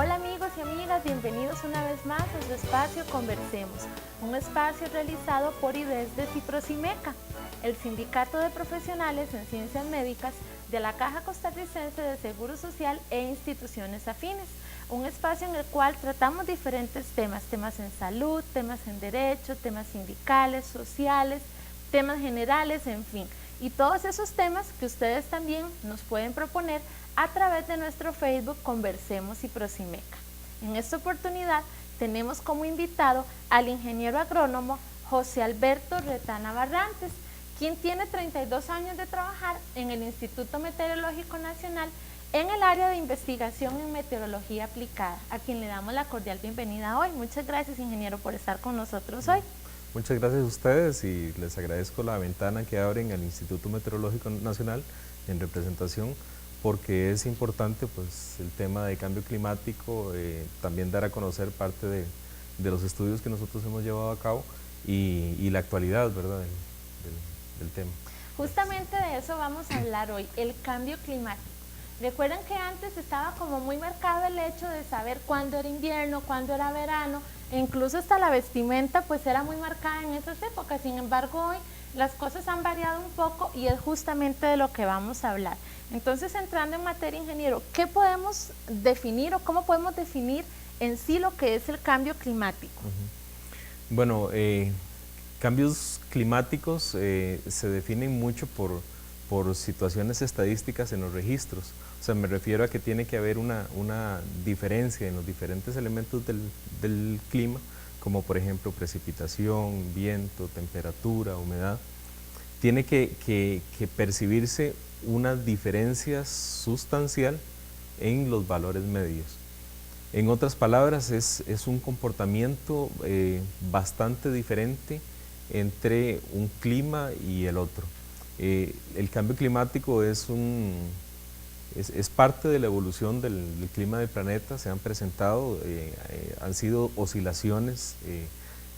Hola amigos y amigas, bienvenidos una vez más a su espacio Conversemos, un espacio realizado por IDESDES y Procimeca, el Sindicato de Profesionales en Ciencias Médicas de la Caja Costarricense de Seguro Social e instituciones afines, un espacio en el cual tratamos diferentes temas en salud, temas en derecho, temas sindicales, sociales, temas generales, en fin, y todos esos temas que ustedes también nos pueden proponer a través de nuestro Facebook Conversemos y Procimeca. En esta oportunidad tenemos como invitado al ingeniero agrónomo José Alberto Retana Barrantes, quien tiene 32 años de trabajar en el Instituto Meteorológico Nacional en el área de investigación en meteorología aplicada, a quien le damos la cordial bienvenida hoy. Muchas gracias, ingeniero, por estar con nosotros hoy. Muchas gracias a ustedes y les agradezco la ventana que abren al Instituto Meteorológico Nacional en representación, porque es importante pues el tema de cambio climático, también dar a conocer parte de los estudios que nosotros hemos llevado a cabo y la actualidad, ¿verdad?, del tema. Justamente de eso vamos a hablar hoy, el cambio climático. Recuerden que antes estaba como muy marcado el hecho de saber cuándo era invierno, cuándo era verano, e incluso hasta la vestimenta pues era muy marcada en esas épocas. Sin embargo, hoy las cosas han variado un poco y es justamente de lo que vamos a hablar. Entonces, entrando en materia, ingeniero, ¿qué podemos definir o cómo podemos definir en sí lo que es el cambio climático? Bueno, cambios climáticos se definen mucho por situaciones estadísticas en los registros. O sea, me refiero a que tiene que haber una diferencia en los diferentes elementos del clima, como por ejemplo precipitación, viento, temperatura, humedad. Tiene que percibirse una diferencia sustancial en los valores medios. En otras palabras, es un comportamiento bastante diferente entre un clima y el otro. El cambio climático es parte de la evolución del clima del planeta. Se han presentado, han sido oscilaciones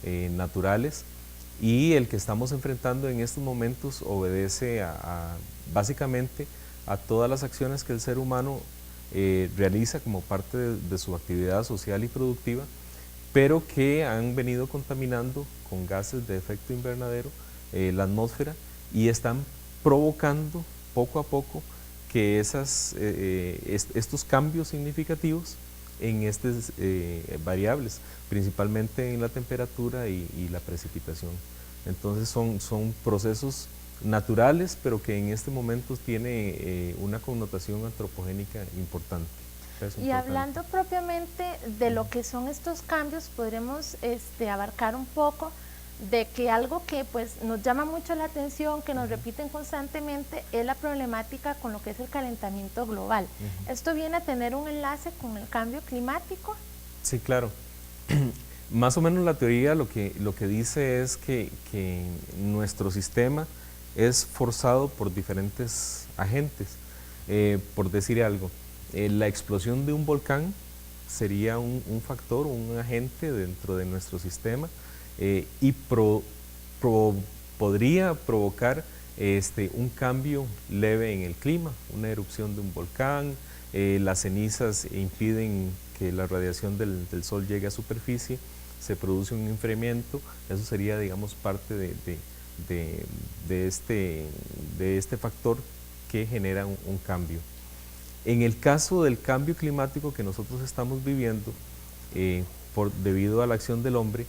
naturales, y el que estamos enfrentando en estos momentos obedece básicamente a todas las acciones que el ser humano realiza como parte de su actividad social y productiva, pero que han venido contaminando con gases de efecto invernadero la atmósfera, y están provocando poco a poco que estos cambios significativos en estas variables, principalmente en la temperatura y la precipitación. Entonces son procesos naturales, pero que en este momento tiene una connotación antropogénica importante. Y hablando propiamente de lo que son estos cambios, podremos abarcar un poco de que algo que pues nos llama mucho la atención, que nos repiten constantemente, es la problemática con lo que es el calentamiento global. ¿Esto viene a tener un enlace con el cambio climático? Sí, claro. Más o menos la teoría lo que dice es que nuestro sistema es forzado por diferentes agentes. Por decir algo, la explosión de un volcán sería un factor, un agente dentro de nuestro sistema, y podría provocar un cambio leve en el clima, una erupción de un volcán. Las cenizas impiden que la radiación del sol llegue a superficie, se produce un enfriamiento. Eso sería, digamos, parte de este factor que genera un cambio. En el caso del cambio climático que nosotros estamos viviendo, debido a la acción del hombre,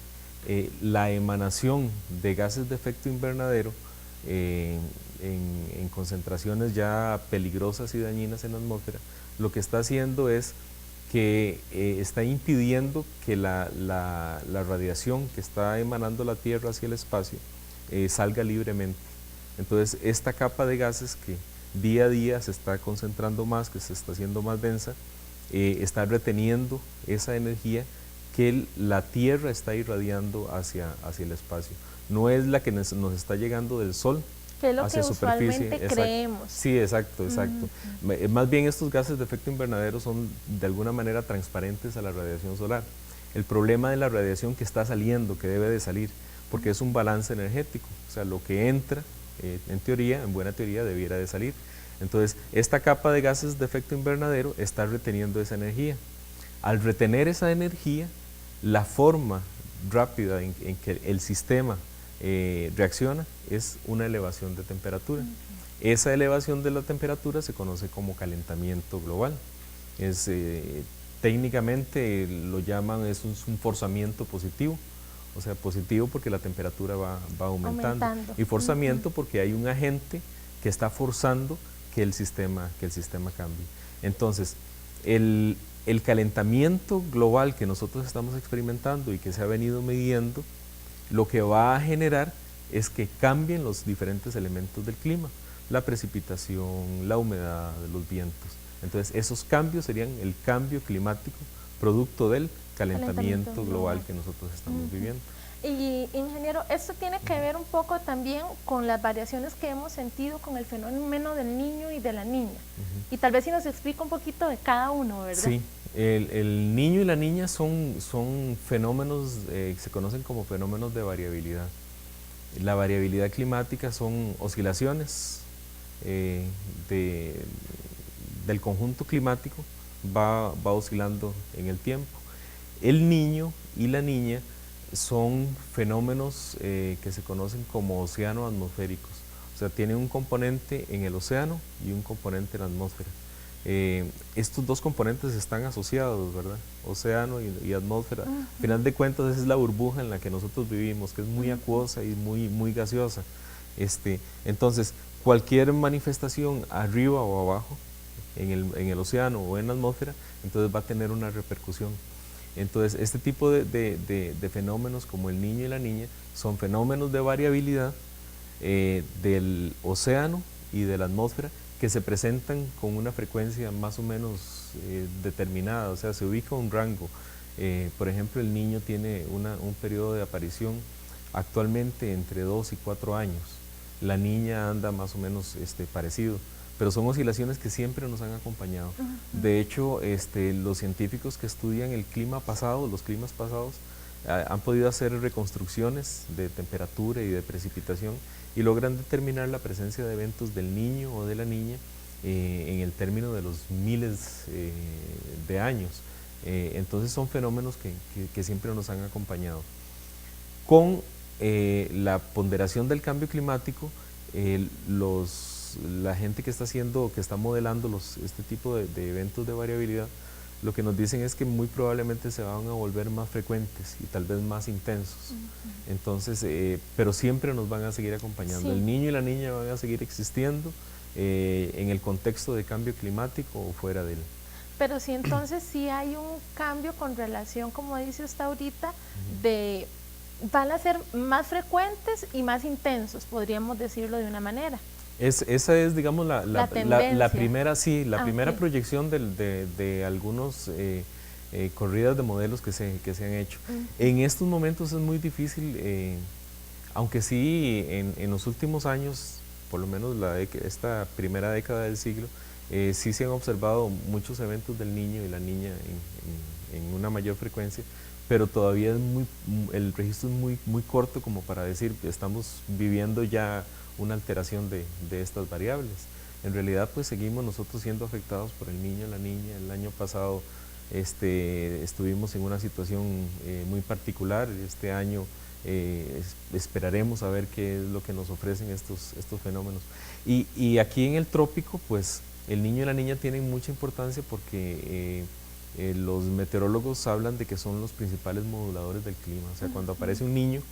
la emanación de gases de efecto invernadero en concentraciones ya peligrosas y dañinas en la atmósfera, lo que está haciendo es que está impidiendo que la radiación que está emanando la Tierra hacia el espacio salga libremente. Entonces, esta capa de gases que día a día se está concentrando más, que se está haciendo más densa, está reteniendo esa energía que la Tierra está irradiando hacia el espacio. No es la que nos está llegando del Sol que es lo hacia que superficie. usualmente creemos. Sí, exacto. Más bien estos gases de efecto invernadero son de alguna manera transparentes a la radiación solar. El problema de la radiación que está saliendo, que debe de salir, porque es un balance energético, o sea, lo que entra, en teoría, en buena teoría, debiera de salir. Entonces, esta capa de gases de efecto invernadero está reteniendo esa energía. Al retener esa energía, la forma rápida en que el sistema reacciona es una elevación de temperatura. Esa elevación de la temperatura se conoce como calentamiento global. Técnicamente lo llaman, es un forzamiento positivo. O sea, positivo porque la temperatura va aumentando. Y forzamiento porque hay un agente que está forzando que el sistema cambie. Entonces, el calentamiento global que nosotros estamos experimentando y que se ha venido midiendo, lo que va a generar es que cambien los diferentes elementos del clima, la precipitación, la humedad, los vientos. Entonces, esos cambios serían el cambio climático producto del calentamiento global que nosotros estamos viviendo. Y ingeniero, esto tiene que ver un poco también con las variaciones que hemos sentido con el fenómeno del niño y de la niña. Y tal vez si nos explica un poquito de cada uno, ¿verdad? Sí, el niño y la niña son fenómenos, se conocen como fenómenos de variabilidad. La variabilidad climática son oscilaciones del conjunto climático, va oscilando en el tiempo. El niño y la niña son fenómenos que se conocen como océano-atmosféricos. O sea, tienen un componente en el océano y un componente en la atmósfera. Estos dos componentes están asociados, ¿verdad? Océano y atmósfera. Al final de cuentas, esa es la burbuja en la que nosotros vivimos, que es muy acuosa y muy gaseosa. Entonces, cualquier manifestación arriba o abajo, en el océano o en la atmósfera, entonces va a tener una repercusión. Entonces, este tipo de fenómenos como el niño y la niña son fenómenos de variabilidad del océano y de la atmósfera que se presentan con una frecuencia más o menos determinada, o sea, se ubica un rango. Por ejemplo, el niño tiene un periodo de aparición actualmente entre 2 y 4 años. La niña anda más o menos parecido, pero son oscilaciones que siempre nos han acompañado. De hecho, los científicos que estudian el clima pasado, los climas pasados, han podido hacer reconstrucciones de temperatura y de precipitación y logran determinar la presencia de eventos del niño o de la niña en el término de los miles de años. Entonces son fenómenos que siempre nos han acompañado. Con la ponderación del cambio climático, la gente que está modelando este tipo de eventos de variabilidad, lo que nos dicen es que muy probablemente se van a volver más frecuentes y tal vez más intensos. Entonces, pero siempre nos van a seguir acompañando. El niño y la niña van a seguir existiendo en el contexto de cambio climático o fuera de él. Pero sí, entonces sí hay un cambio con relación, como dice usted ahorita, van a ser más frecuentes y más intensos, podríamos decirlo de una manera. Esa es, digamos, la primera, primera okay. proyección de algunos corridas de modelos que se han hecho. En estos momentos es muy difícil, aunque sí en los últimos años, por lo menos esta primera década del siglo, sí se han observado muchos eventos del niño y la niña en una mayor frecuencia, pero todavía el registro es muy corto como para decir que estamos viviendo ya una alteración de estas variables. En realidad, pues seguimos nosotros siendo afectados por el niño, la niña. El año pasado estuvimos en una situación muy particular. Este año esperaremos a ver qué es lo que nos ofrecen estos fenómenos. Y aquí en el trópico, pues el niño y la niña tienen mucha importancia porque los meteorólogos hablan de que son los principales moduladores del clima. O sea, cuando aparece un niño,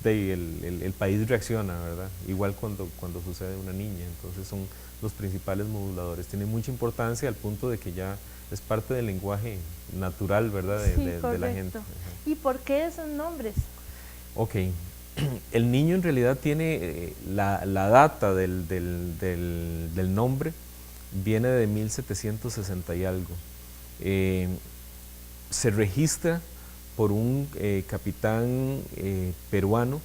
el país reacciona, ¿verdad? Igual cuando sucede una niña. Entonces son los principales moduladores. Tienen mucha importancia al punto de que ya es parte del lenguaje natural, ¿verdad? De la gente. ¿Y por qué esos nombres? Ok. El niño en realidad tiene la data del nombre viene de 1760 y algo. Se registra por un capitán peruano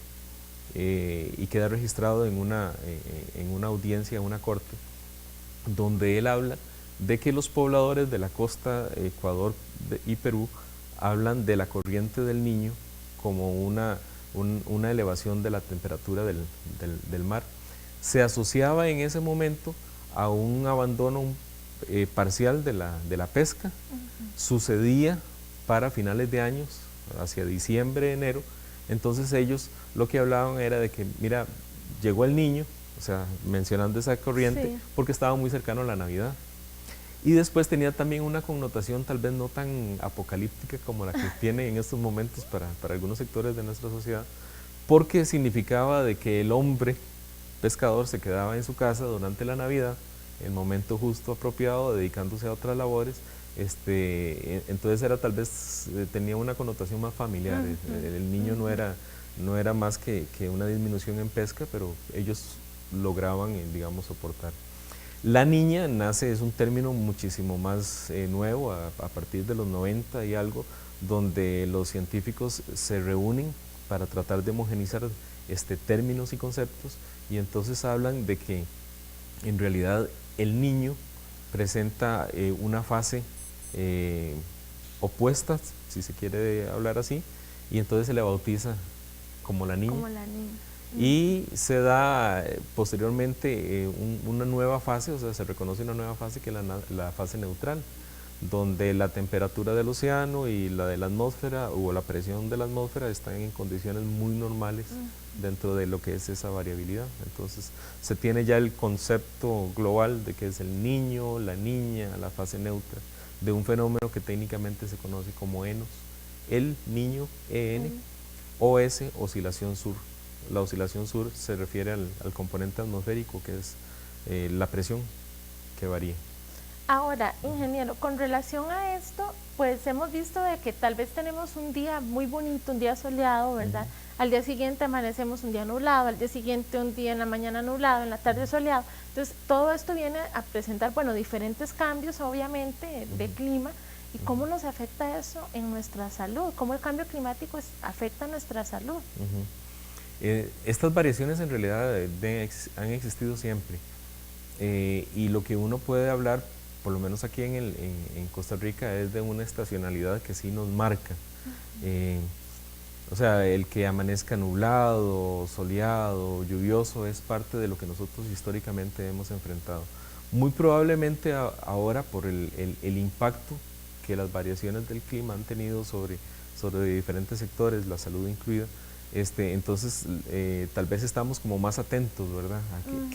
y queda registrado en una audiencia, en una corte, donde él habla de que los pobladores de la costa Ecuador y Perú hablan de la corriente del Niño como una elevación de la temperatura del mar. Se asociaba en ese momento a un abandono parcial de la pesca, sucedía para finales de años, hacia diciembre, enero. Entonces ellos lo que hablaban era de que, mira, llegó el niño, o sea, mencionando esa corriente, Sí. porque estaba muy cercano a la Navidad. Y después tenía también una connotación tal vez no tan apocalíptica como la que tiene en estos momentos para algunos sectores de nuestra sociedad, porque significaba de que el hombre pescador se quedaba en su casa durante la Navidad, el momento justo apropiado, dedicándose a otras labores. Entonces era tal vez, tenía una connotación más familiar. El niño no era más que una disminución en pesca, pero ellos lograban, digamos, soportar. La niña nace, es un término muchísimo más nuevo, a partir de los 90 y algo, donde los científicos se reúnen para tratar de homogenizar términos y conceptos, y entonces hablan de que en realidad el niño presenta una fase opuesta, si se quiere hablar así, y entonces se le bautiza como la niña. Como la niña. Y se da posteriormente una nueva fase, o sea, se reconoce una nueva fase que es la fase neutral, donde la temperatura del océano y la de la atmósfera o la presión de la atmósfera están en condiciones muy normales dentro de lo que es esa variabilidad. Entonces se tiene ya el concepto global de que es el niño, la niña, la fase neutra, de un fenómeno que técnicamente se conoce como ENOS, el niño, EN, OS, oscilación sur. La oscilación sur se refiere al componente atmosférico, que es la presión que varía. Ahora, ingeniero, con relación a esto, pues hemos visto de que tal vez tenemos un día muy bonito, un día soleado, ¿verdad? Al día siguiente amanecemos un día nublado, al día siguiente un día en la mañana nublado, en la tarde soleado. Entonces, todo esto viene a presentar, bueno, diferentes cambios, obviamente, de clima. ¿Y cómo nos afecta eso en nuestra salud? ¿Cómo el cambio climático afecta a nuestra salud? Estas variaciones en realidad han existido siempre, y lo que uno puede hablar, por lo menos aquí en Costa Rica, es de una estacionalidad que sí nos marca. O sea, el que amanezca nublado, soleado, lluvioso, es parte de lo que nosotros históricamente hemos enfrentado. Muy probablemente ahora, por el impacto que las variaciones del clima han tenido sobre diferentes sectores, la salud incluida, entonces tal vez estamos como más atentos, ¿verdad?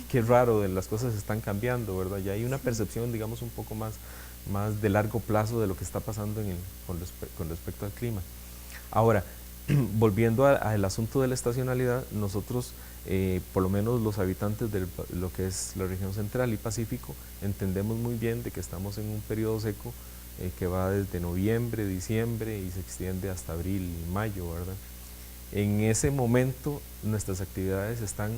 Qué raro, las cosas están cambiando, ¿verdad? Ya hay una percepción, digamos, un poco más de largo plazo de lo que está pasando con respecto al clima. Ahora, volviendo al asunto de la estacionalidad, nosotros, por lo menos los habitantes de lo que es la región central y Pacífico, entendemos muy bien de que estamos en un periodo seco que va desde noviembre, diciembre y se extiende hasta abril, mayo, ¿verdad? En ese momento nuestras actividades están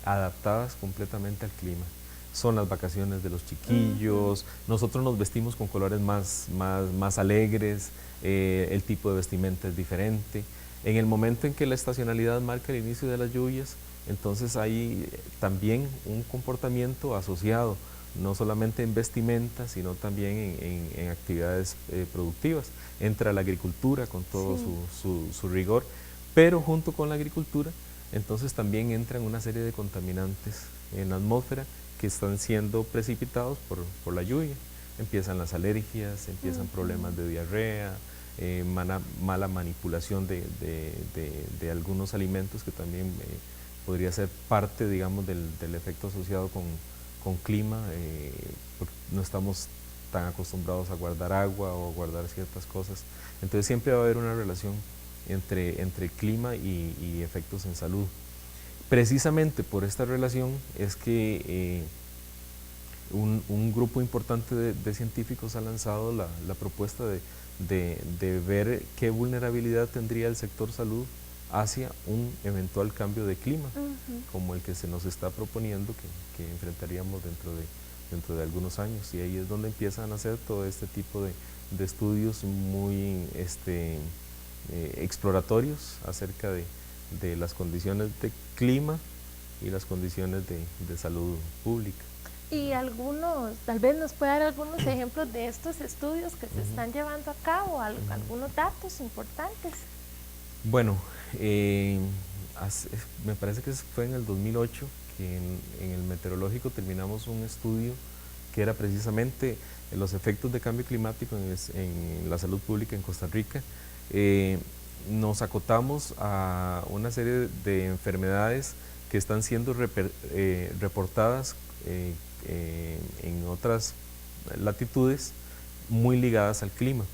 adaptadas completamente al clima. Son las vacaciones de los chiquillos, nosotros nos vestimos con colores más alegres, el tipo de vestimenta es diferente. En el momento en que la estacionalidad marca el inicio de las lluvias, entonces hay también un comportamiento asociado, no solamente en vestimenta, sino también en actividades productivas. Entra la agricultura con todo su rigor, pero junto con la agricultura, entonces también entran una serie de contaminantes en la atmósfera que están siendo precipitados por la lluvia. Empiezan las alergias, empiezan problemas de diarrea, mala manipulación de algunos alimentos, que también podría ser parte, digamos, del efecto asociado con clima, porque no estamos tan acostumbrados a guardar agua o a guardar ciertas cosas. Entonces siempre va a haber una relación entre clima y efectos en salud. Precisamente por esta relación es que un grupo importante de científicos ha lanzado la propuesta de ver qué vulnerabilidad tendría el sector salud hacia un eventual cambio de clima, como el que se nos está proponiendo que enfrentaríamos dentro de algunos años. Y ahí es donde empiezan a hacer todo este tipo de estudios muy exploratorios acerca de las condiciones de clima y las condiciones de salud pública. Y tal vez nos puede dar algunos ejemplos de estos estudios que se están llevando a cabo, algunos datos importantes. Bueno, me parece que fue en el 2008 que en el meteorológico terminamos un estudio que era precisamente los efectos de cambio climático en la salud pública en Costa Rica. Nos acotamos a una serie de enfermedades que están siendo reportadas en otras latitudes muy ligadas al clima.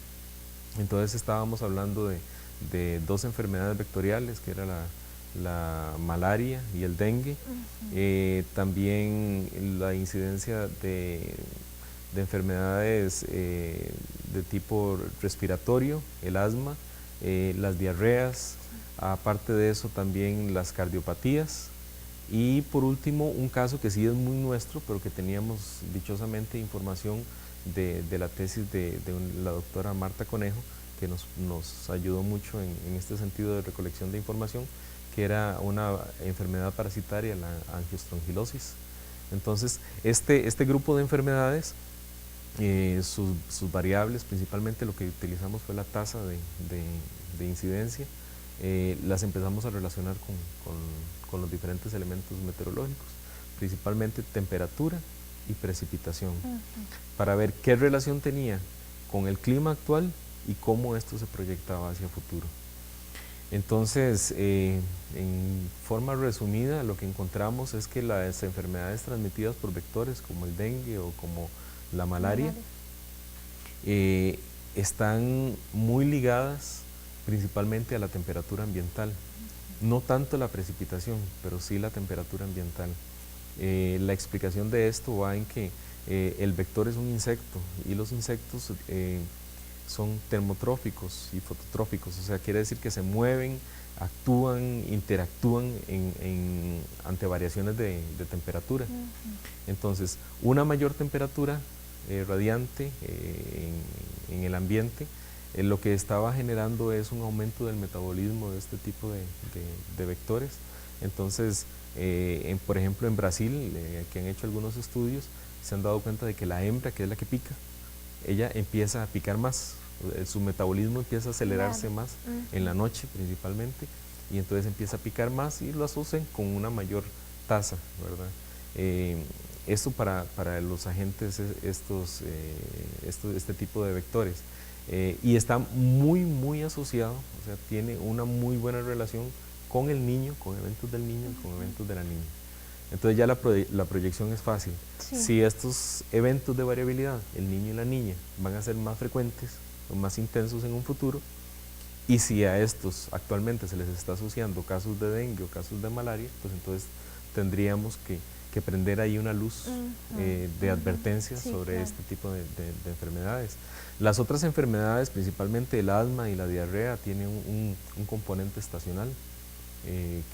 Entonces estábamos hablando de dos enfermedades vectoriales, que era la malaria y el dengue, también la incidencia de enfermedades de tipo respiratorio, el asma, las diarreas, aparte de eso también las cardiopatías, y por último un caso que sí es muy nuestro, pero que teníamos dichosamente información de la tesis de la doctora Marta Conejo, que nos ayudó mucho en este sentido de recolección de información, que era una enfermedad parasitaria, la angiostrongilosis. Entonces, este grupo de enfermedades, sus variables, principalmente lo que utilizamos fue la tasa de incidencia, las empezamos a relacionar con los diferentes elementos meteorológicos, principalmente temperatura y precipitación, para ver qué relación tenía con el clima actual y cómo esto se proyectaba hacia futuro. Entonces, en forma resumida, lo que encontramos es que las enfermedades transmitidas por vectores como el dengue o como la malaria están muy ligadas principalmente a la temperatura ambiental, no tanto la precipitación, pero sí la temperatura ambiental. La explicación de esto va en que el vector es un insecto y los insectos son termotróficos y fototróficos, o sea, quiere decir que se mueven, actúan, interactúan ante variaciones de temperatura. Entonces, una mayor temperatura radiante en el ambiente, lo que estaba generando es un aumento del metabolismo de este tipo de vectores. Entonces, por ejemplo, en Brasil, que han hecho algunos estudios, se han dado cuenta de que la hembra, que es la que pica, ella empieza a picar más, su metabolismo empieza a acelerarse más en la noche principalmente, y entonces empieza a picar más y lo asocian con una mayor tasa, ¿verdad? Esto para los agentes, este tipo de vectores, y está muy asociado, o sea, tiene una muy buena relación con el niño, con eventos del niño y con eventos de la niña. Entonces ya la proyección es fácil. Sí. Si estos eventos de variabilidad, el niño y la niña, van a ser más frecuentes o más intensos en un futuro, y si a estos actualmente se les está asociando casos de dengue o casos de malaria, pues entonces tendríamos que prender ahí una luz de advertencia sobre este tipo de enfermedades. Las otras enfermedades, principalmente el asma y la diarrea, tienen un componente estacional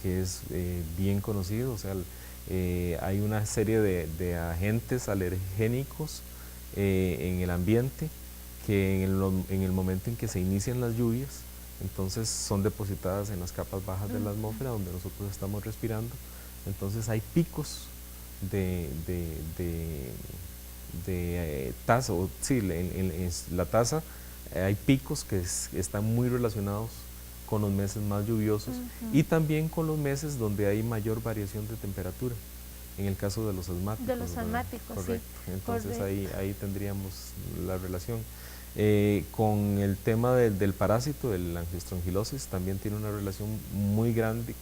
que es bien conocido, o sea, hay una serie de agentes alergénicos en el ambiente que en el momento en que se inician las lluvias, entonces son depositadas en las capas bajas de la atmósfera donde nosotros estamos respirando. Entonces hay picos de tasa, o sí, la tasa, hay picos que están muy relacionados con los meses más lluviosos y también con los meses donde hay mayor variación de temperatura, en el caso de los asmáticos. De los asmáticos, correcto. Sí. Entonces Correcto. ahí tendríamos la relación. Con el tema del parásito, de la angiostrongilosis, también tiene una relación muy grande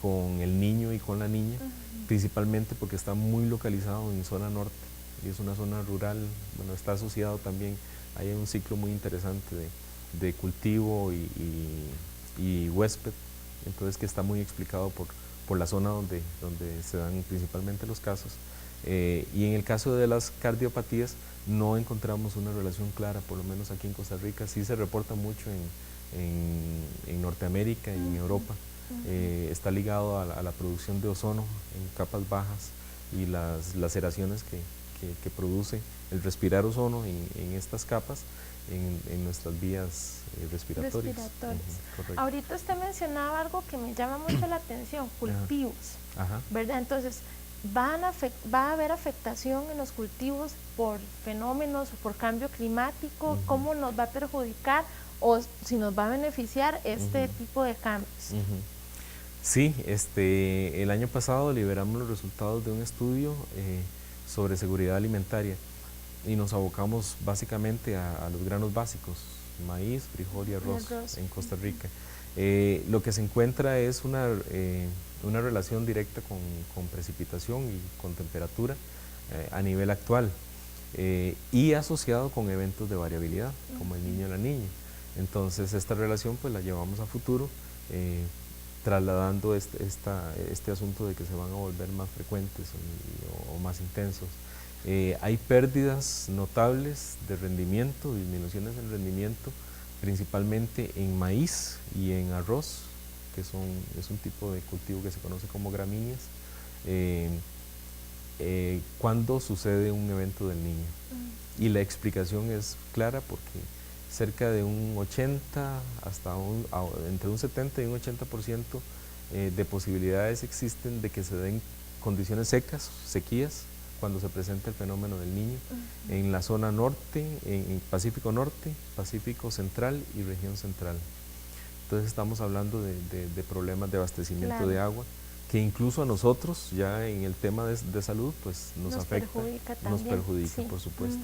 con el niño y con la niña, principalmente porque está muy localizado en zona norte y es una zona rural. Bueno, está asociado también, hay un ciclo muy interesante de cultivo y huésped, entonces que está muy explicado por la zona donde se dan principalmente los casos. Y en el caso de las cardiopatías no encontramos una relación clara, por lo menos aquí en Costa Rica. Sí se reporta mucho en Norteamérica y en Europa. Está ligado a la producción de ozono en capas bajas y las laceraciones que produce el respirar ozono en estas capas en nuestras vías respiratorias. Ahorita usted mencionaba algo que me llama mucho la atención, cultivos, ¿verdad? Entonces, va a haber afectación en los cultivos por fenómenos o por cambio climático. ¿Cómo nos va a perjudicar o si nos va a beneficiar este tipo de cambios? Sí, el año pasado liberamos los resultados de un estudio sobre seguridad alimentaria y nos abocamos básicamente a los granos básicos, maíz, frijol y arroz en Costa Rica. Lo que se encuentra es una relación directa con precipitación y con temperatura a nivel actual y asociado con eventos de variabilidad, como el Niño y la Niña. Entonces esta relación pues la llevamos a futuro, trasladando este asunto de que se van a volver más frecuentes o más intensos. Hay pérdidas notables de rendimiento, disminuciones en rendimiento, principalmente en maíz y en arroz, que es un tipo de cultivo que se conoce como gramíneas, cuando sucede un evento del Niño. Y la explicación es clara porque cerca de un 80 entre un 70 y un 80% de posibilidades existen de que se den condiciones secas, sequías, cuando se presenta el fenómeno del Niño, en la zona norte, en Pacífico Norte, Pacífico Central y región central. Entonces estamos hablando de problemas de abastecimiento de agua, que incluso a nosotros, ya en el tema de salud, pues nos afecta, nos perjudica, por supuesto.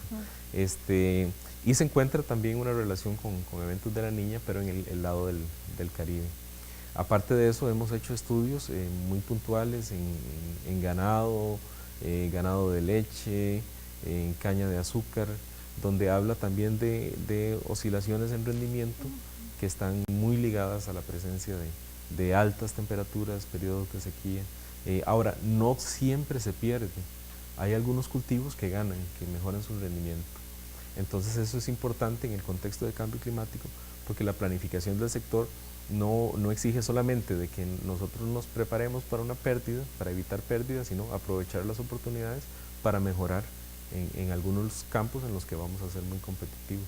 Y se encuentra también una relación con eventos de la Niña, pero en el lado del Caribe. Aparte de eso, hemos hecho estudios muy puntuales en ganado, ganado de leche, en caña de azúcar, donde habla también de oscilaciones en rendimiento que están muy ligadas a la presencia de altas temperaturas, periodos de sequía. Ahora, no siempre se pierde. Hay algunos cultivos que ganan, que mejoran su rendimiento. Entonces eso es importante en el contexto del cambio climático, porque la planificación del sector no exige solamente de que nosotros nos preparemos para una pérdida, para evitar pérdidas, sino aprovechar las oportunidades para mejorar en algunos campos en los que vamos a ser muy competitivos.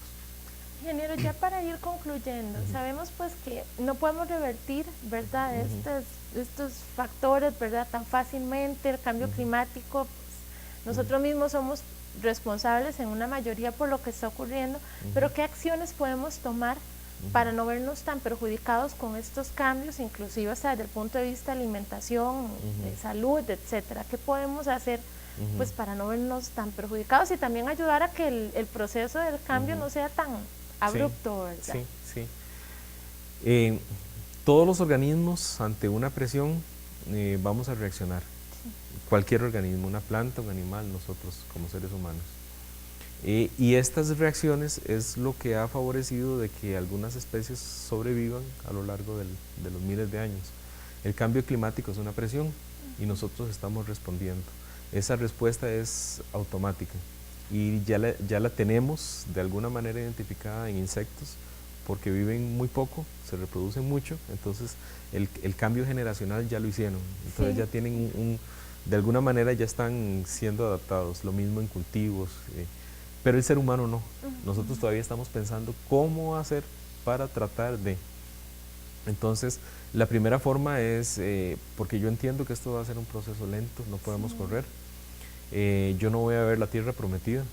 Ingeniero, ya para ir concluyendo, sabemos pues que no podemos revertir, ¿verdad?, estos factores, ¿verdad?, tan fácilmente, el cambio climático, pues, nosotros mismos somos responsables en una mayoría por lo que está ocurriendo, pero ¿qué acciones podemos tomar para no vernos tan perjudicados con estos cambios, inclusive hasta desde el punto de vista de alimentación, de salud, etcétera? ¿Qué podemos hacer pues para no vernos tan perjudicados y también ayudar a que el proceso del cambio no sea tan abrupto, ¿verdad? Sí. Todos los organismos ante una presión vamos a reaccionar. Cualquier organismo, una planta, un animal, nosotros como seres humanos. Y estas reacciones es lo que ha favorecido de que algunas especies sobrevivan a lo largo de los miles de años. El cambio climático es una presión y nosotros estamos respondiendo. Esa respuesta es automática y ya la tenemos de alguna manera identificada en insectos, porque viven muy poco, se reproducen mucho, entonces el cambio generacional ya lo hicieron, entonces ya tienen de alguna manera ya están siendo adaptados, lo mismo en cultivos, pero el ser humano no. Nosotros todavía estamos pensando cómo hacer para tratar de. Entonces, la primera forma es, porque yo entiendo que esto va a ser un proceso lento, no podemos correr. Yo no voy a ver la tierra prometida,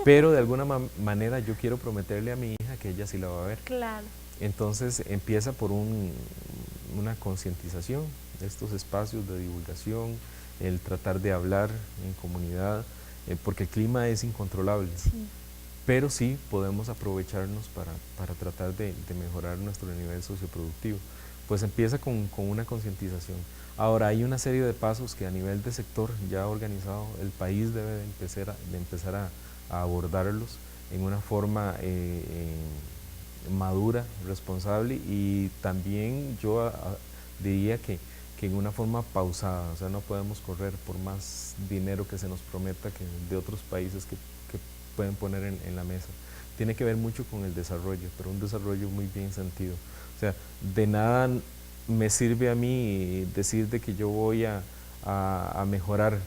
pero de alguna manera yo quiero prometerle a mi hija que ella sí la va a ver. Claro. Entonces, empieza por una concientización de estos espacios de divulgación, el tratar de hablar en comunidad, porque el clima es incontrolable, pero sí podemos aprovecharnos para tratar de mejorar nuestro nivel socioproductivo. Pues empieza con una concientización. Ahora hay una serie de pasos que a nivel de sector ya organizado, el país debe de empezar a abordarlos en una forma madura, responsable, y también yo diría que en una forma pausada. O sea, no podemos correr por más dinero que se nos prometa que de otros países que pueden poner en la mesa. Tiene que ver mucho con el desarrollo, pero un desarrollo muy bien sentido. O sea, de nada me sirve a mí decir de que yo voy a mejorar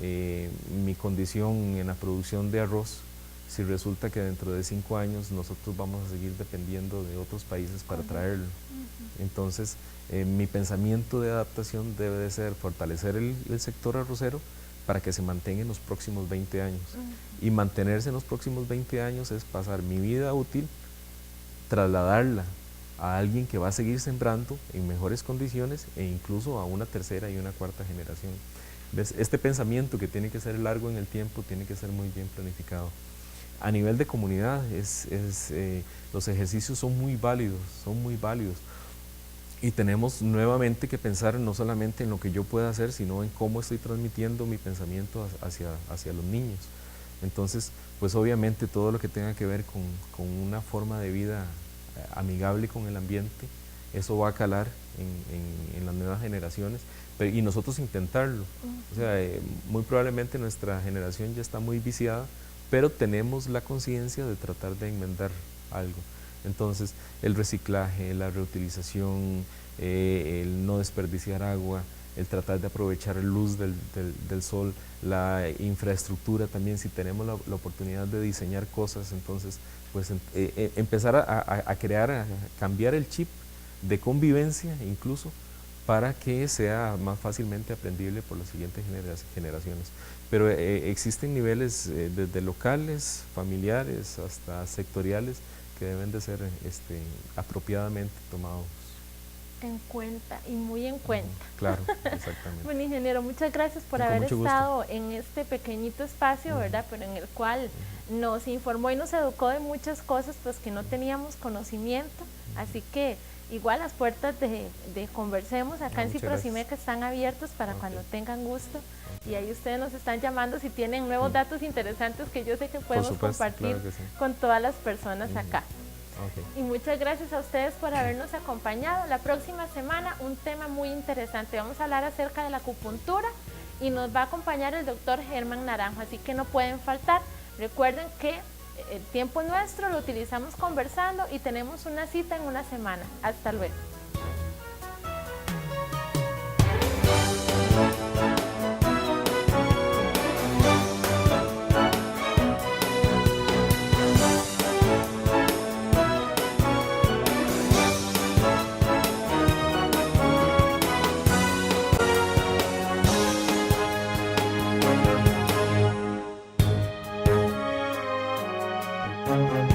mi condición en la producción de arroz, si resulta que dentro de 5 años nosotros vamos a seguir dependiendo de otros países para traerlo. Entonces, mi pensamiento de adaptación debe de ser fortalecer el sector arrocero para que se mantenga en los próximos 20 años. Y mantenerse en los próximos 20 años es pasar mi vida útil, trasladarla a alguien que va a seguir sembrando en mejores condiciones e incluso a una tercera y una cuarta generación. ¿Ves? Este pensamiento que tiene que ser largo en el tiempo tiene que ser muy bien planificado. A nivel de comunidad, los ejercicios son muy válidos, son muy válidos. Y tenemos nuevamente que pensar no solamente en lo que yo pueda hacer, sino en cómo estoy transmitiendo mi pensamiento hacia los niños. Entonces, pues obviamente todo lo que tenga que ver con una forma de vida amigable con el ambiente, eso va a calar en las nuevas generaciones, y nosotros intentarlo. O sea, muy probablemente nuestra generación ya está muy viciada, pero tenemos la conciencia de tratar de enmendar algo. Entonces, el reciclaje, la reutilización, el no desperdiciar agua, el tratar de aprovechar la luz del sol, la infraestructura también, si tenemos la oportunidad de diseñar cosas, entonces, pues empezar a crear, a cambiar el chip de convivencia incluso, para que sea más fácilmente aprendible por las siguientes generaciones. Pero existen niveles desde locales, familiares, hasta sectoriales, que deben de ser apropiadamente tomados en cuenta y muy en cuenta. Claro, exactamente. Bueno, ingeniero, muchas gracias por haber estado en este pequeñito espacio, ¿verdad? Pero en el cual nos informó y nos educó de muchas cosas pues que no teníamos conocimiento, así que igual las puertas de Conversemos acá en Ciprosimeca están abiertas para cuando tengan gusto, y ahí ustedes nos están llamando si tienen nuevos datos interesantes que yo sé que podemos compartir con todas las personas acá. Y muchas gracias a ustedes por habernos acompañado. La próxima semana un tema muy interesante, vamos a hablar acerca de la acupuntura y nos va a acompañar el doctor Germán Naranjo, así que no pueden faltar. Recuerden que el tiempo nuestro lo utilizamos conversando y tenemos una cita en una semana. Hasta luego. Thank you.